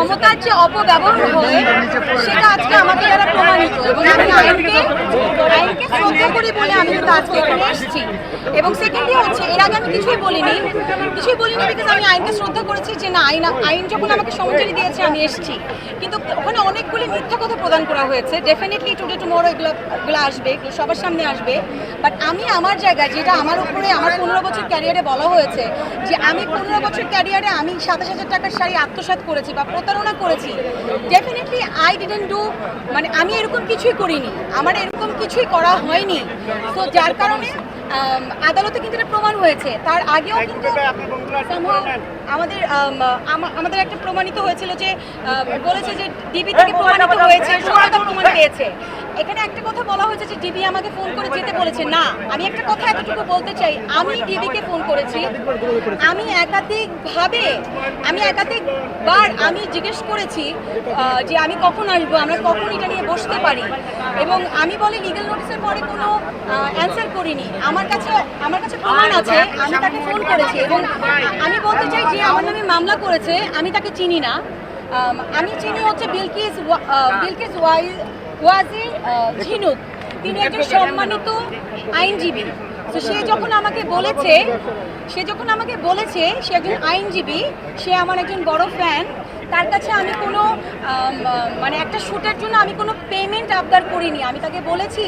ক্ষমতার যে অপব্যবহার হয় সেটা আজকে আমাকে যারা প্রমাণিত, এবং আমি আইনকে শ্রদ্ধা করি বলে আমি কিন্তু আজকে এখানে এসেছি। এবং সেকেন্ডলি হচ্ছে, এর আগে আমি কিছুই বলিনি বিকজ আমি আইনকে শ্রদ্ধা করেছি যে না, আইন যখন আমাকে সমঞ্জরি দিয়েছে আমি এসেছি। কিন্তু ওখানে অনেকগুলি মিথ্যা কথা প্রদান করা হয়েছে। ডেফিনেটলি টুডে টুমরো এগুলো আসবে, এগুলো সবার সামনে আসবে। বাট আমি আমার জায়গায়, যেটা আমার উপরে আমার 15 বছর ক্যারিয়ারে বলা হয়েছে যে আমি 15 বছর ক্যারিয়ারে আমি 27,000 টাকার শাড়ি আত্মসাৎ করেছি বা প্রতারণা করেছি, ডেফিনেটলি আই ডিডন্ট ডু, মানে আমি এরকম কিছুই করিনি, আমার এরকম কিছুই করা হয়নি। তো যার কারণে আদালতে কিন্তু এটা প্রমাণ হয়েছে। তার আগেও কিন্তু আমাদের একটা প্রমাণিত হয়েছিল যে বলেছে যে ডিবি থেকে প্রমাণিত হয়েছে, সত্যতা প্রমাণ পেয়েছে। এখানে একটা কথা বলা হয়েছে যে ডিবি আমাকে ফোন করে যেতে বলেছে। না, আমি একটা কথা এতটুকু বলতে চাই, আমি ডিবিকে ফোন করেছি, আমি একাধিকবার আমি জিজ্ঞেস করেছি যে আমি কখন আসবো, আমরা কখন এটা নিয়ে বসতে পারি, এবং আমি বলি লিগ্যাল নোটিসের পরে কোনো অ্যান্সার করিনি। আমার কাছে প্রমাণ আছে, আমি তাকে ফোন করেছি। এবং আমি বলতে চাই যে আমার নামে মামলা করেছে আমি তাকে চিনি না। আমি চিনি হচ্ছে বিলকিস ওয়াজি ঝিনুক, তিনি একজন সম্মানিত আইনজীবী। তো সে যখন আমাকে বলেছে সে একজন আইনজীবী, সে আমার একজন বড় ফ্যান, তার কাছে আমি কোনো মানে একটা শ্যুটের জন্য আমি কোনো পেমেন্ট আবদার করিনি। আমি তাকে বলেছি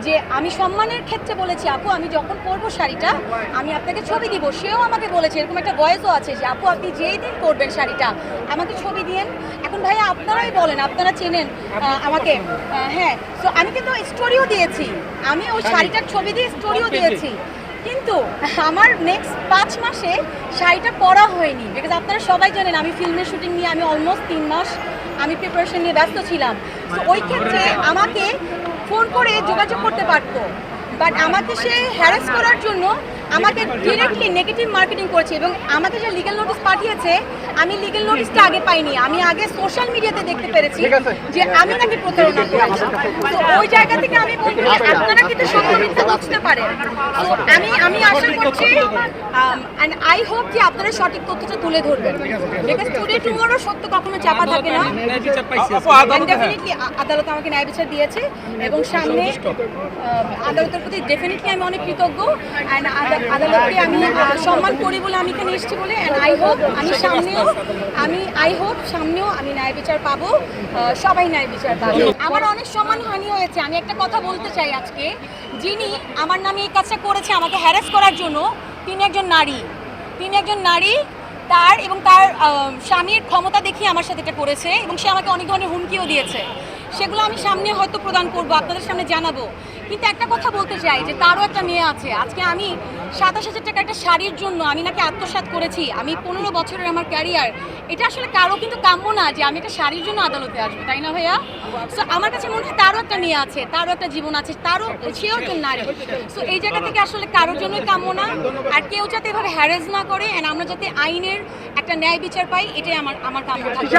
যে আমি সম্মানের ক্ষেত্রে বলেছি, আপু আমি যখন পরবো শাড়িটা আমি আপনাকে ছবি দিব। সেও আমাকে বলেছে, এরকম একটা ভয়েসও আছে যে আপু আপনি যেই দিন পরবেন শাড়িটা আমাকে ছবি দিয়েন। এখন ভাইয়া আপনারাই বলেন, আপনারা চেনেন আমাকে। হ্যাঁ, তো আমি কিন্তু স্টোরিও দিয়েছি, আমি ওই শাড়িটার ছবি দিয়ে স্টোরিও দিয়েছি। কিন্তু আমার নেক্সট 5 মাসে শাড়িটা পরা হয়নি, বিকজ আপনারা সবাই জানেন আমি ফিল্মের শুটিং নিয়ে আমি অলমোস্ট 3 মাস আমি প্রিপারেশন নিয়ে ব্যস্ত ছিলাম। তো ওই ক্ষেত্রে আমাকে ফোন করে যোগাযোগ করতে পারতো, বাট আমাকে সে হ্যারাস করার জন্য আমাকে ডিরেক্টলি নেগেটিভ মার্কেটিং করেছে। এবং আমাকে যে লিগ্যাল নোটিস পাঠিয়েছে, আমি লিগ্যাল নোটিসটা আগে পাইনি, আমি আগে সোশ্যাল মিডিয়াতে দেখতে পেরেছি যে আমি নাকি প্রতারণা করেছি। তো ওই জায়গা থেকে আমি বলবো আপনারা কিন্তু সত্য মিথ্যা বুঝতে পারেন। তো আমি আশা করছি অ্যান্ড আই হোপ যে আপনারা সঠিক তথ্যটা তুলে ধরবেন, বিকজ টুডে টুমরো সত্য কখনো চাপা থাকে না। ডেফিনেটলি আদালত আমাকে ন্যায় বিচার দিয়েছে, এবং সামনে আদালতের প্রতি ডেফিনেটলি আমি অনেক কৃতজ্ঞ। অ্যান্ড আদালতকে আমি সম্মান করি বলে আমি এখানে এসেছি বলে, অ্যান্ড আই হোপ সামনেও আমি ন্যায় বিচার পাবো, সবাই ন্যায় বিচার পাবে। আমার অনেক সম্মানহানি হয়েছে। আমি একটা কথা বলতে চাই, আজকে যিনি আমার নামে এই কাজটা করেছে আমাকে হ্যারাস করার জন্য, তিনি একজন নারী, তার স্বামীর ক্ষমতা দেখিয়ে আমার সাথে এটা করেছে, এবং সে আমাকে অনেক ধরনের হুমকিও দিয়েছে। সেগুলো আমি সামনে হয়তো প্রদান করবো, আপনাদের সামনে জানাবো। কিন্তু একটা কথা বলতে চাই যে তারও একটা মেয়ে আছে। আজকে আমি 27,000 টাকা একটা শাড়ির জন্য আমি নাকি আত্মসাৎ করেছি, আমি 15 বছরের আমার ক্যারিয়ার, এটা আসলে কারো কিন্তু কাম্য না যে আমি একটা শাড়ির জন্য আদালতে আসবো, তাই না ভাইয়া? সো আমার কাছে মনে হয় তারও একটা মেয়ে আছে, তারও একটা জীবন আছে, সেও একজন নারী। সো এই জায়গা থেকে আসলে কারোর জন্যই কাম্য না, আর কেউ যাতে এভাবে হ্যারেস না করে, অ্যান্ড আমরা যাতে আইনের একটা ন্যায় বিচার পাই, এটাই আমার কাম্য থাকে।